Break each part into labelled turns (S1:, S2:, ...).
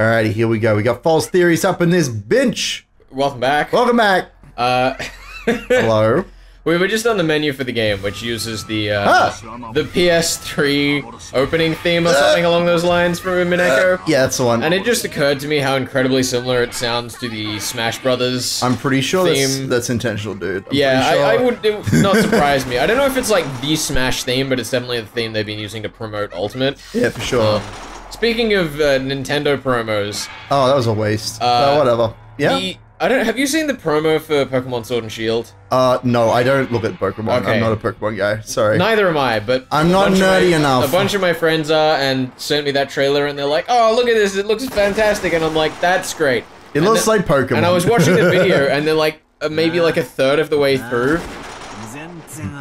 S1: Alrighty, here we go. We got false theories up in this bench.
S2: Welcome back.
S1: Welcome back. Hello.
S2: We were just on the menu for the game, which uses the PS3 opening theme or something along those lines from DOOMineko.
S1: Yeah, that's the one.
S2: And it just occurred to me how incredibly similar it sounds to the Smash Brothers.
S1: I'm pretty sure
S2: theme.
S1: that's intentional, dude.
S2: It would not surprise me. I don't know if it's like the Smash theme, but it's definitely the theme they've been using to promote Ultimate.
S1: Yeah, for sure.
S2: Speaking of Nintendo promos.
S1: Oh, that was a waste. Whatever. Yeah.
S2: Have you seen the promo for Pokemon Sword and Shield?
S1: No, I don't look at Pokemon. Okay. I'm not a Pokemon guy. Sorry.
S2: Neither am I, but
S1: I'm not nerdy enough.
S2: A bunch of my friends are, and sent me that trailer, and they're like, "Oh, look at this! It looks fantastic!" And I'm like, "That's great."
S1: It looks like Pokemon.
S2: And I was watching the video, and they're like, maybe like a third of the way through,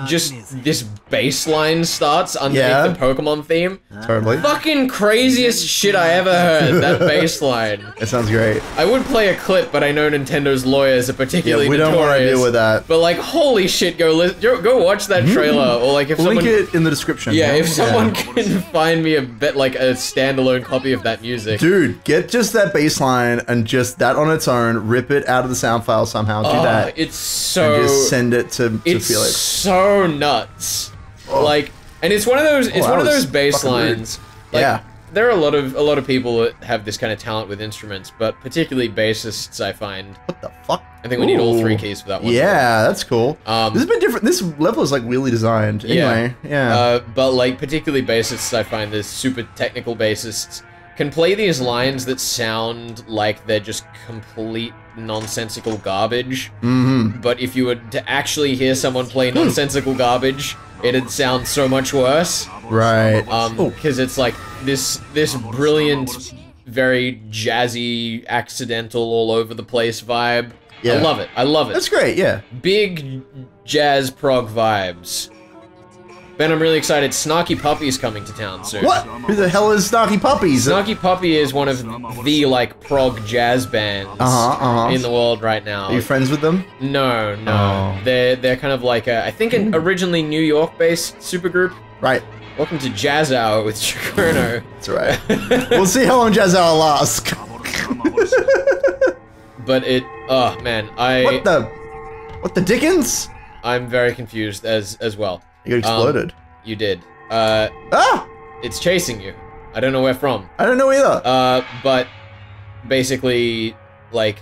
S2: just this bass line starts underneath the Pokemon theme.
S1: Totally.
S2: Fucking craziest shit I ever heard, that bass line.
S1: It sounds great.
S2: I would play a clip, but I know Nintendo's lawyers are particularly
S1: we don't want to deal with that.
S2: But like, holy shit, go watch that trailer, or like if
S1: we'll
S2: someone...
S1: link it in the description.
S2: Yeah, if someone can find me a standalone copy of that music.
S1: Dude, get just that bass line and just that on its own, rip it out of the sound file somehow, do that.
S2: It's so...
S1: And just send it to Felix.
S2: So nuts. Like, and it's one of those bass lines. Like, there are a lot of people that have this kind of talent with instruments, but particularly bassists, I find.
S1: What the fuck?
S2: I think we need all three keys for that one.
S1: Yeah, that's cool. This has been different. This level is like really designed. Anyway,
S2: but like particularly bassists, I find there's super technical bassists can play these lines that sound like they're just complete nonsensical garbage. But if you were to actually hear someone play nonsensical garbage, it'd sound so much worse.
S1: Right.
S2: Because it's like this brilliant, very jazzy, accidental, all over the place vibe. Yeah. I love it. I love it.
S1: That's great. Yeah.
S2: Big jazz prog vibes. Ben, I'm really excited. Snarky Puppy is coming to town soon.
S1: What? Who the hell is Snarky Puppy?
S2: Snarky Puppy is one of the, like, prog jazz bands in the world right now.
S1: Are you friends with them?
S2: No. They're kind of like I think an originally New York-based supergroup.
S1: Right.
S2: Welcome to Jazz Hour with Chikurno.
S1: That's right. We'll see how long Jazz Hour lasts.
S2: But oh man,
S1: what the dickens?
S2: I'm very confused as well.
S1: You got exploded.
S2: You did.
S1: Ah!
S2: It's chasing you. I don't know where from.
S1: I don't know either.
S2: But basically, like,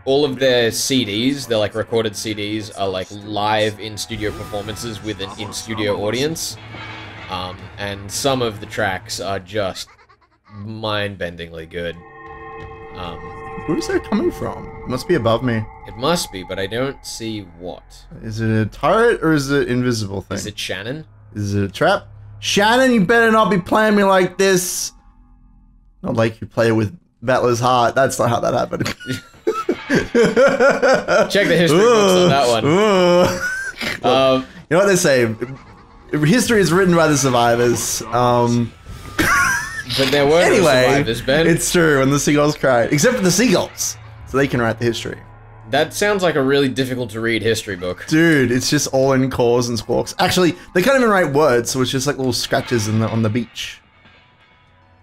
S2: all of their CDs, their like recorded CDs, are like live in-studio performances with an in-studio audience. And some of the tracks are just mind-bendingly good.
S1: Where's that coming from? It must be above me.
S2: It must be, but I don't see what.
S1: Is it a turret or is it an invisible thing?
S2: Is it Shannon?
S1: Is it a trap? Shannon, you better not be playing me like this. Not like you play with Battler's Heart. That's not how that happened.
S2: Check the history books on that one.
S1: Look, you know what they say? History is written by the survivors.
S2: But there were no survivors, Ben.
S1: It's true, and the seagulls cried. Except for the seagulls. So they can write the history.
S2: That sounds like a really difficult to read history book.
S1: Dude, it's just all in caws and squawks. Actually, they can't even write words, so it's just like little scratches on the beach.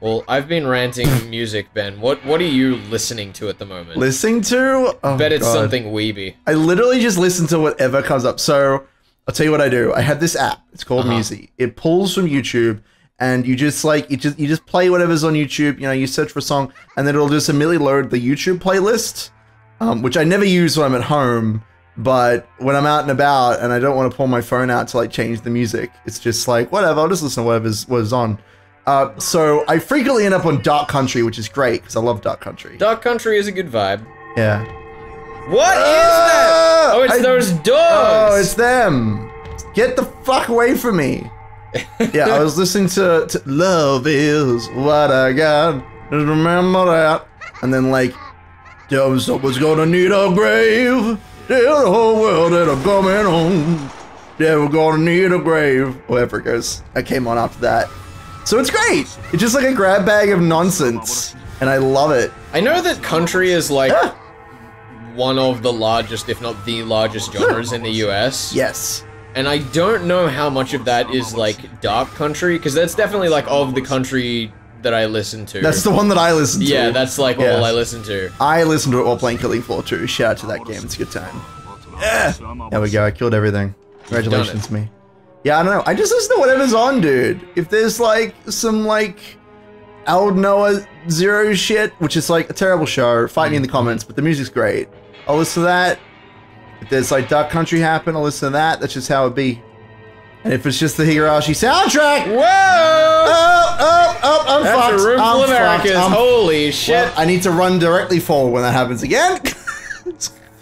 S2: Well, I've been ranting music, Ben. What are you listening to at the moment?
S1: Listening to? Oh,
S2: bet it's something weeby.
S1: I literally just listen to whatever comes up. So, I'll tell you what I do. I have this app. It's called Music. It pulls from YouTube. And you just like you just play whatever's on YouTube. You know, you search for a song, and then it'll just immediately load the YouTube playlist, which I never use when I'm at home. But when I'm out and about, and I don't want to pull my phone out to like change the music, it's just like whatever. I'll just listen to whatever's on. So I frequently end up on Dark Country, which is great because I love Dark Country.
S2: Dark Country is a good vibe.
S1: Yeah.
S2: What is that? Oh, it's those dogs.
S1: Oh, it's them. Get the fuck away from me. Yeah, I was listening to Love Is What I Got, just remember that. And then like, someone's gonna need a grave, tell the whole world that I'm coming home, yeah, we're gonna need a grave, whatever it goes. I came on after that. So it's great. It's just like a grab bag of nonsense, and I love it.
S2: I know that country is like one of the largest, if not the largest genres in the US.
S1: Yes.
S2: And I don't know how much of that is like dark country, because that's definitely like of the country that I listen to.
S1: That's the one that I listen to.
S2: Yeah, that's like all I listen to.
S1: I listen to it while playing Killing Floor 2. Shout out to that game. It's a good time. Yeah. There we go. I killed everything. Congratulations to me. Yeah, I don't know. I just listen to whatever's on, dude. If there's like some like Old Noah Zero shit, which is like a terrible show, fight me in the comments, but the music's great. I'll listen to that. If there's like Dark Country happen, I'll listen to that. That's just how it be. And if it's just the Higurashi soundtrack,
S2: whoa!
S1: I'm
S2: That's
S1: fucked.
S2: a room full of Ericas. Holy shit!
S1: Well, I need to run directly forward when that happens again.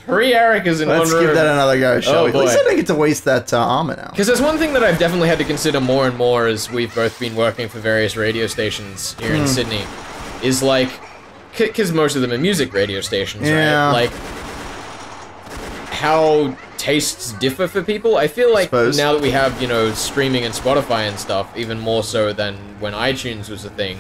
S2: 3 Ericas in one room.
S1: Let's give that another go, shall we? At least I don't get to waste that armor now.
S2: Because there's one thing that I've definitely had to consider more and more as we've both been working for various radio stations here in Sydney, is like, because most of them are music radio stations, right? Like, how tastes differ for people. I feel like now that we have, you know, streaming and Spotify and stuff, even more so than when iTunes was a thing,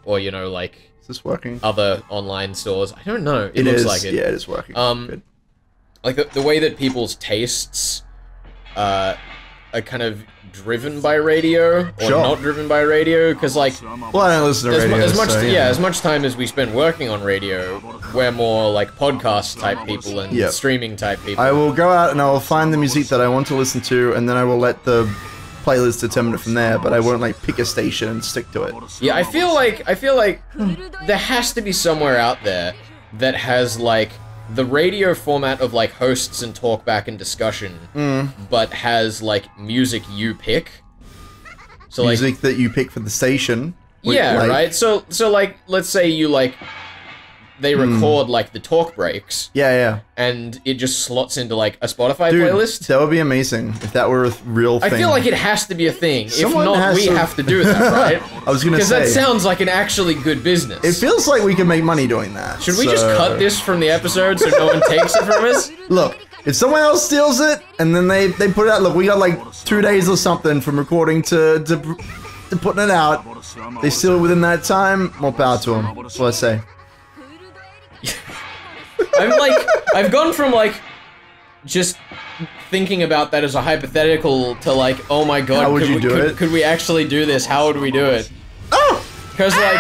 S2: or, you know, like...
S1: Is this working?
S2: Other online stores. I don't know. It looks like it.
S1: Yeah, it is working. Good.
S2: Like the way that people's tastes are kind of driven by radio or not driven by radio, because like,
S1: well, I don't listen to radio.
S2: As much time as we spend working on radio, we're more like podcast type people and streaming type people.
S1: I will go out and I will find the music that I want to listen to, and then I will let the playlist determine it from there, but I won't like pick a station and stick to it.
S2: Yeah, I feel like there has to be somewhere out there that has like the radio format of like hosts and talk back and discussion, but has like music you pick. So
S1: music
S2: like,
S1: that you pick for the station.
S2: Yeah, like, right. So like, let's say you like. They record like the talk breaks.
S1: Yeah.
S2: And it just slots into like a Spotify
S1: Dude,
S2: playlist.
S1: That would be amazing if that were a real thing.
S2: I feel like it has to be a thing.
S1: Someone
S2: if not, we have to do that, right?
S1: I was gonna say.
S2: Because that sounds like an actually good business.
S1: It feels like we can make money doing that.
S2: Should we just cut this from the episode so no one takes it from us?
S1: Look, if someone else steals it and then they put it out, look, we got like 2 days or something from recording to putting it out. They steal it within that time, more power to them. That's what I say.
S2: I've gone from like just thinking about that as a hypothetical to like, oh my god,
S1: how would you do it?
S2: Could we actually do this? How would we do it?
S1: Oh!
S2: Because like,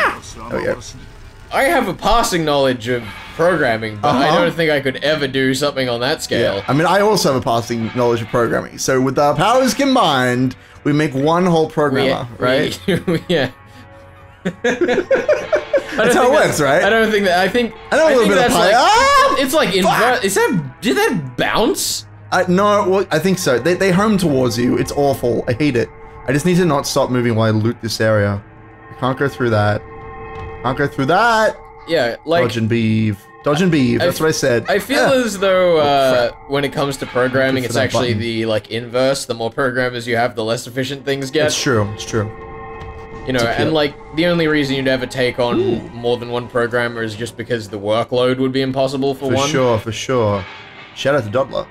S2: I have a passing knowledge of programming, but I don't think I could ever do something on that scale.
S1: Yeah. I mean, I also have a passing knowledge of programming. So with our powers combined, we make one whole programmer, right?
S2: Yeah.
S1: That's how it works, right?
S2: I don't think that. I think
S1: know a little bit of
S2: like, it's like invert. Did that bounce?
S1: No, well, I think so. They home towards you. It's awful. I hate it. I just need to not stop moving while I loot this area. I can't go through that. Can't go through that.
S2: Yeah, like
S1: dodge and beeve. Dodge and beeve. That's what I said.
S2: I feel as though when it comes to programming, it's actually the like inverse. The more programmers you have, the less efficient things get.
S1: It's true. It's true.
S2: You know, and like, the only reason you'd ever take on more than one programmer is just because the workload would be impossible for one.
S1: For sure. Shout out to Doppler.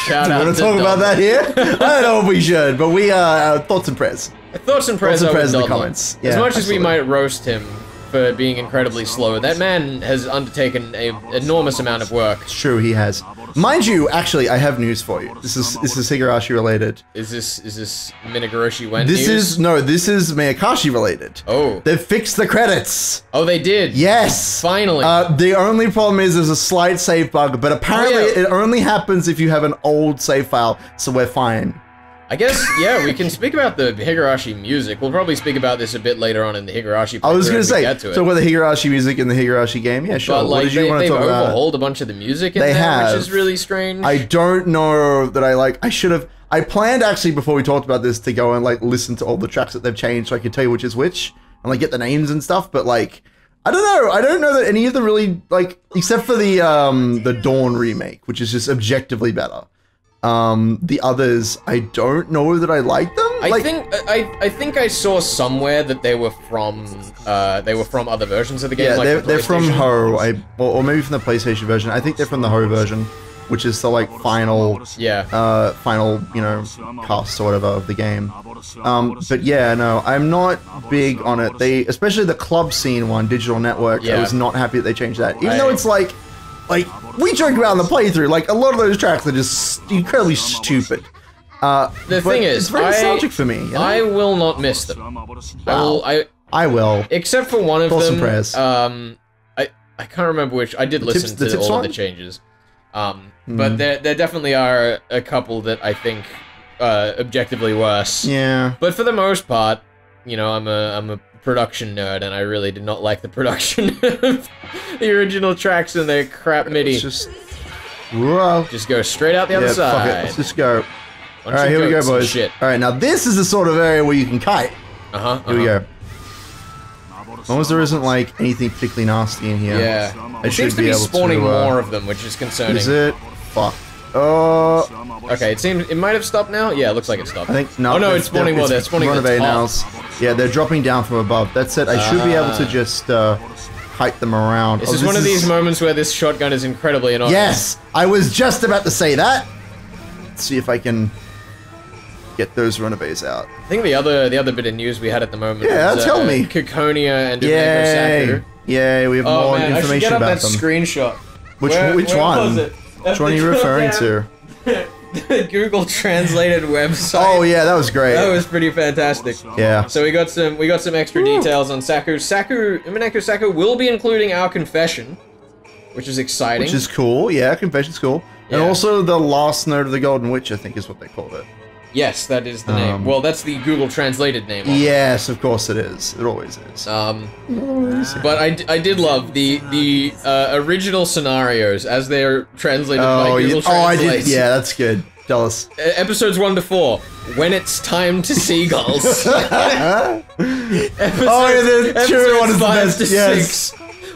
S2: Shout
S1: out to Do you want to talk about that here? I don't know if we should, but we thoughts and prayers.
S2: Thoughts and prayers
S1: in the
S2: Doppler.
S1: comments. Yeah,
S2: as much as we might roast him for being incredibly slow, that man has undertaken an enormous amount of work.
S1: It's true, he has. Mind you, actually, I have news for you. This is Higurashi related.
S2: Is this Minagoroshi Wen
S1: news? This is Miyakashi related.
S2: Oh.
S1: They fixed the credits.
S2: Oh, they did?
S1: Yes.
S2: Finally.
S1: The only problem is there's a slight save bug, but apparently it only happens if you have an old save file, so we're fine.
S2: I guess, yeah, we can speak about the Higurashi music. We'll probably speak about this a bit later on in the Higurashi.
S1: I was going to say, talk about the Higurashi music in the Higurashi game. Yeah, sure.
S2: But, like,
S1: what did you want to talk about?
S2: They've overhauled a bunch of the music in there, which is really strange.
S1: I don't know that I should have... I planned, actually, before we talked about this, to go and, like, listen to all the tracks that they've changed so I could tell you which is which, and, like, get the names and stuff, but, like... I don't know. I don't know that any of them really, like... Except for the Dawn remake, which is just objectively better. The others, I don't know that I like them.
S2: I think I saw somewhere that they were from other versions of the game.
S1: Yeah,
S2: like
S1: they're from Ho, or maybe from the PlayStation version. I think they're from the Ho version, which is the like final, final, you know, cast or whatever of the game. But yeah, no, I'm not big on it. Especially the club scene one, Digital Network. I was not happy that they changed that, even though it's like we joked about in the playthrough, like, a lot of those tracks are just incredibly stupid.
S2: The thing is,
S1: it's very nostalgic for me. You know?
S2: I will not miss them.
S1: Wow. I will.
S2: Except for one of
S1: Thoughts and
S2: them.
S1: prayers.
S2: I can't remember which. I did listen to all of the changes. But there definitely are a couple that I think objectively worse.
S1: Yeah.
S2: But for the most part, you know, I'm a production nerd, and I really did not like the production of the original tracks and their crap MIDI.
S1: Just
S2: go straight out the other side.
S1: Fuck it. Let's just go. All right, here we go, boys. All right, now this is the sort of area where you can kite. Here we go. As long as there isn't like anything particularly nasty in here.
S2: Yeah. It seems to be spawning more of them, which is concerning.
S1: Is it? Fuck.
S2: Okay, it might have stopped now. Yeah, it looks like it stopped.
S1: I think no.
S2: Oh no, it's spawning more. They're spawning at the top.
S1: Yeah, they're dropping down from above. That's it. I should be able to just kite them around.
S2: This is one of these moments where this shotgun is incredibly annoying.
S1: Yes, I was just about to say that. Let's see if I can get those runaways out.
S2: I think the other bit of news we had at the moment was
S1: tell me.
S2: Kikonia and DOOMineko Saku.
S1: Yeah, we have more information
S2: I should get up
S1: about
S2: that
S1: them.
S2: screenshot.
S1: Which
S2: where
S1: one?
S2: Was it?
S1: Which one are you referring to?
S2: The Google translated website.
S1: Oh yeah, that was great.
S2: That was pretty fantastic.
S1: Yeah.
S2: So we got some extra details on Saku. DOOMineko Saku will be including our confession, which is exciting.
S1: Which is cool. Yeah, confession's cool.
S2: Yeah.
S1: And also the last note of the Golden Witch, I think is what they called it.
S2: Yes, that is the name. Well, that's the Google translated name.
S1: Yes, of course it is. It always is.
S2: But I did love the original scenarios as they're translated by Google Translate.
S1: I did. Yeah, that's good. Tell us.
S2: Episodes 1 to 4. When it's time to Seagulls.
S1: The true one is the best.
S2: To 6.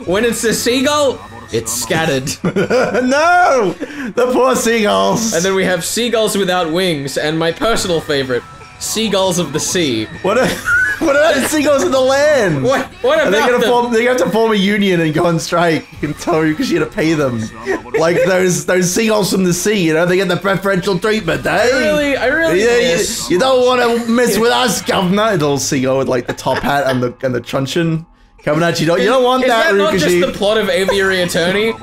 S2: When it's a seagull, it's scattered.
S1: No! The poor seagulls!
S2: And then we have Seagulls Without Wings, and my personal favorite, Seagulls of the Sea.
S1: What about the seagulls in the land?
S2: What about them?
S1: They have to form a union and go on strike. You can tell you because you got to pay them. Like those seagulls from the sea, you know, they get the preferential treatment, eh?
S2: I really miss.
S1: You don't want to mess with us, governor. The little seagull with like the top hat and the truncheon. Coming at you, you don't want that,
S2: Rukashi. Is that not just the plot of Aviary Attorney?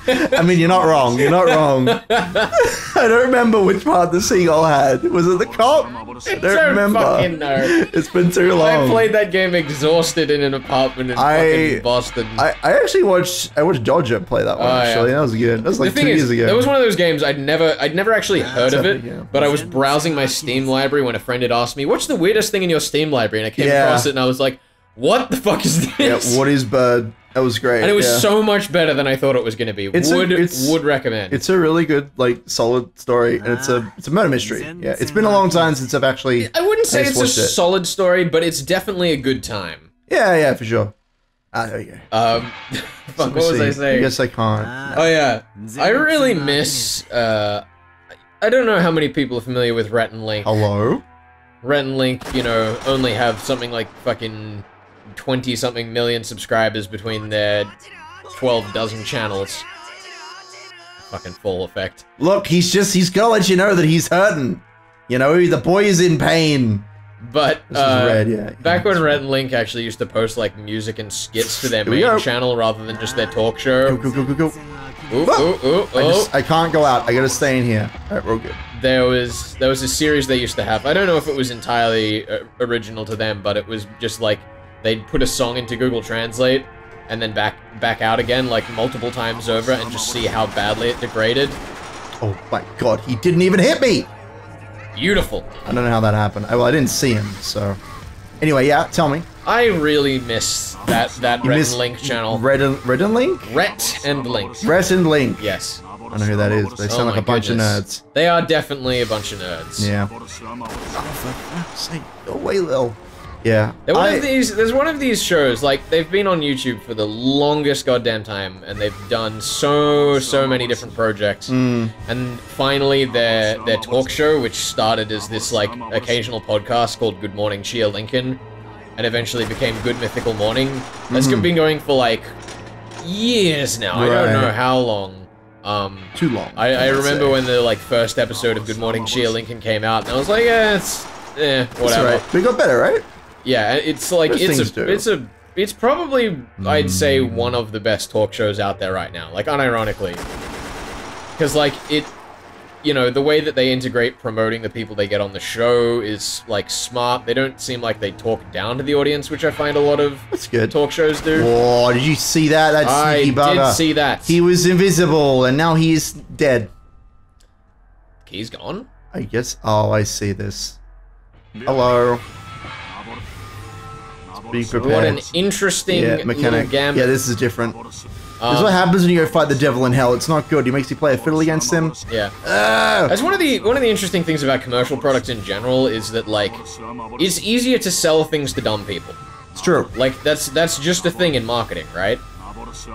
S1: I mean, you're not wrong. You're not wrong. I don't remember which part the seagull had. Was it the cop? I don't remember.
S2: Fucking know.
S1: It's been too long.
S2: I played that game exhausted in an apartment in fucking Boston.
S1: I actually watched Dodger play that one. Actually, that was good. That was like 2 years ago.
S2: That was one of those games I'd never actually heard of it. But I was browsing my Steam library when a friend had asked me, "What's the weirdest thing in your Steam library?" And I came across it, and I was like, what the fuck is this?
S1: Yeah, what is Bird? That was great.
S2: And it was so much better than I thought it was going to be. Would recommend.
S1: It's a really good, like, solid story, and it's a murder mystery. Yeah, it's been a long time since I've actually.
S2: I wouldn't say it's a solid story, but it's definitely a good time.
S1: Yeah, for sure. There you go.
S2: Fuck, what was I saying?
S1: I guess I can't.
S2: Oh yeah, I really miss. I don't know how many people are familiar with Rhett and Link.
S1: Hello.
S2: Rhett and Link, you know, only have something like fucking 20-something million subscribers between their 12 dozen channels. Fucking full effect.
S1: Look, he's gotta let you know that he's hurting. You know, the boy is in pain.
S2: But,
S1: this is red, yeah.
S2: Back when Rhett and Link actually used to post, like, music and skits to their main channel rather than just their talk show.
S1: Go.
S2: Ooh.
S1: I can't go out. I gotta stay in here. Alright, we're good.
S2: There was a series they used to have. I don't know if it was entirely original to them, but it was just like they'd put a song into Google Translate and then back out again like multiple times over and just see how badly it degraded.
S1: Oh my god, he didn't even hit me!
S2: Beautiful.
S1: I don't know how that happened. Well, I didn't see him, so... Anyway, yeah, tell me.
S2: I really miss that Rhett and Link channel.
S1: Rhett and Link?
S2: Rhett and Link.
S1: Rhett and Link.
S2: Yes.
S1: I don't know who that is, but they sound like a bunch of nerds.
S2: They are definitely a bunch of nerds.
S1: Yeah. Oh, for fuck's sake. Go away, Lil. Yeah.
S2: There's one of these shows, like, they've been on YouTube for the longest goddamn time, and they've done so many different projects. And finally, their talk show, which started as this, like, occasional podcast called Good Morning Cheer Lincoln, and eventually became Good Mythical Morning, that's been going for, like, years now. I don't know how long.
S1: Too long.
S2: I remember when the, like, first episode of Good Morning Cheer Lincoln came out, and I was like, whatever.
S1: Right. We got better, right?
S2: Yeah, it's like, it's probably, I'd say, one of the best talk shows out there right now, like, unironically. Because, like, you know, the way that they integrate promoting the people they get on the show is, like, smart. They don't seem like they talk down to the audience, which I find a lot of
S1: That's good.
S2: talk shows do.
S1: Oh, did you see that? That sneaky bugger.
S2: I did see that.
S1: He was invisible, and now he's dead.
S2: Key's gone?
S1: I guess. Oh, I see this. Hello. Be prepared.
S2: What an interesting
S1: mechanic.
S2: little gambit.
S1: Yeah, this is different. This is what happens when you go fight the devil in hell. It's not good. He makes you play a fiddle against him.
S2: Yeah. That's one of the interesting things about commercial products in general is that, like, it's easier to sell things to dumb people.
S1: It's true.
S2: Like, that's just a thing in marketing, right?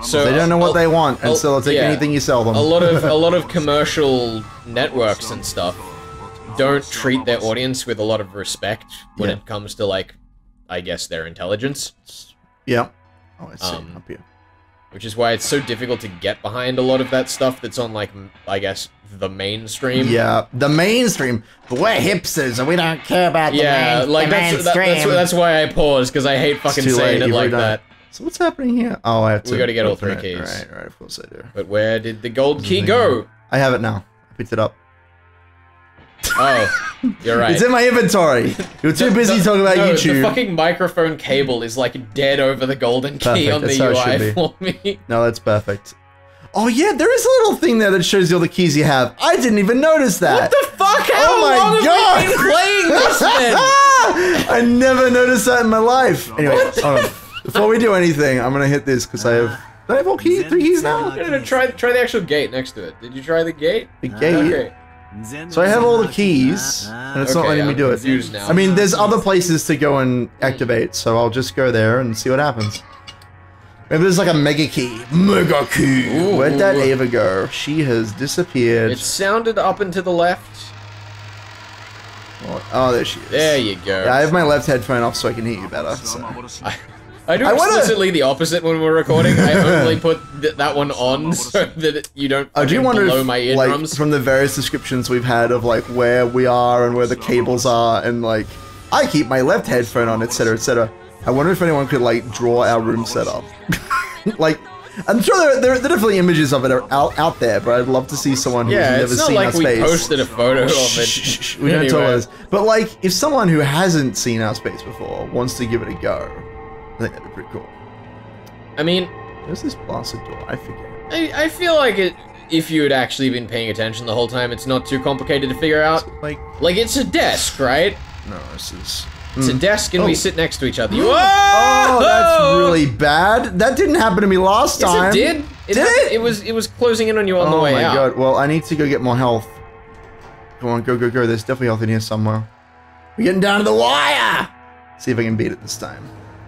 S2: So
S1: they don't know what they want, and so they'll take anything you sell them.
S2: a lot of commercial networks and stuff don't treat their audience with a lot of respect when it comes to, like, I guess, their intelligence.
S1: Yeah. Oh, I see. Up here.
S2: Which is why it's so difficult to get behind a lot of that stuff that's on, like, I guess, the mainstream.
S1: Yeah, the mainstream. But we're hipsters and we don't care about the mainstream.
S2: That's why I paused, because I hate fucking saying it like that.
S1: So what's happening here? Oh, I have to...
S2: We gotta get all 3 keys.
S1: Right, of course I do.
S2: But where did the gold key go?
S1: I have it now. I picked it up.
S2: Oh, you're right.
S1: It's in my inventory. You're too busy talking about YouTube.
S2: The fucking microphone cable is, like, dead over the golden key on the UI for me.
S1: No, that's perfect. Oh yeah, there is a little thing there that shows you all the keys you have. I didn't even notice that.
S2: What the fuck? How long have we been playing this then?
S1: I never noticed that in my life. Anyway, hold on. Before we do anything, I'm gonna hit this because I have... Do I have all keys? 3 keys now?
S2: No, try the actual gate next to it. Did you try the gate?
S1: The gate?
S2: Okay.
S1: So I have all the keys, and it's not letting me do it.
S2: Now.
S1: I mean, there's other places to go and activate, so I'll just go there and see what happens. Maybe there's like a mega key. Mega key!
S2: Ooh.
S1: Where'd that Ava go? She has disappeared.
S2: It sounded up and to the left.
S1: Oh, there she is.
S2: There you go.
S1: Yeah, I have my left headphone off so I can hear you better. So.
S2: I do explicitly the opposite when we're recording. I only put that one on so that you don't blow my eardrums.
S1: Like, from the various descriptions we've had of like where we are and where the cables are, and like I keep my left headphone on, etc., etc. I wonder if anyone could like draw our room setup. Like, I'm sure there are definitely images of it out there, but I'd love to see someone who's never seen our space.
S2: Yeah, it's not like we posted a photo of it.
S1: We don't talk about this. But like, if someone who hasn't seen our space before wants to give it a go, I think that'd be pretty cool.
S2: I mean...
S1: Where's this blasted door? I forget.
S2: I feel like if you had actually been paying attention the whole time, it's not too complicated to figure out.
S1: Like
S2: it's a desk, right?
S1: No, this is...
S2: It's a desk and we sit next to each other.
S1: Whoa! Oh, that's really bad. That didn't happen to me last time.
S2: Yes, it did. It was closing in on you on the way out. Oh my god.
S1: Well, I need to go get more health. Come on, go. There's definitely health in here somewhere. We're getting down to the wire! See if I can beat it this time.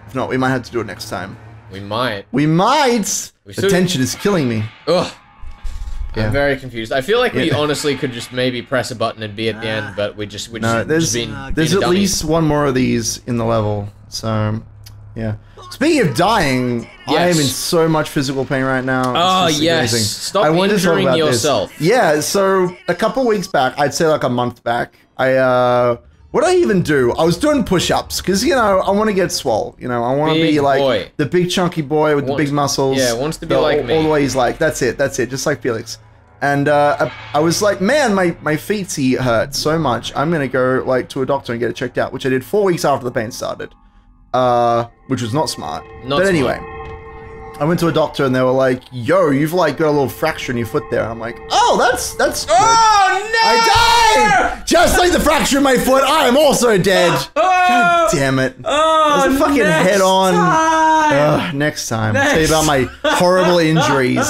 S1: If not, we might have to do it next time.
S2: We might.
S1: The tension is killing me.
S2: Ugh. Yeah. I'm very confused. I feel like we honestly could just maybe press a button and be at the end, but there's
S1: at least one more of these in the level. So, yeah. Speaking of dying, I am in so much physical pain right now.
S2: Oh, yes. Stop injuring yourself.
S1: Yeah, so a couple weeks back, I'd say like a month back, what did I even do? I was doing push-ups, because, you know, I want to get swole. You know, I want to be like the big chunky boy with the big muscles.
S2: Yeah, wants to be like me.
S1: All the way he's like, that's it, just like Felix. And I was like, man, my feet hurt so much. I'm going to go like to a doctor and get it checked out, which I did 4 weeks after the pain started, which was not smart. But anyway, I went to a doctor and they were like, yo, you've like got a little fracture in your foot there. And I'm like, oh, that's good.
S2: Oh, no!
S1: I died! Just like the fracture in my foot, I am also dead. God damn it.
S2: Oh,
S1: there's a fucking head on. Next time. I'll tell you about my horrible injuries.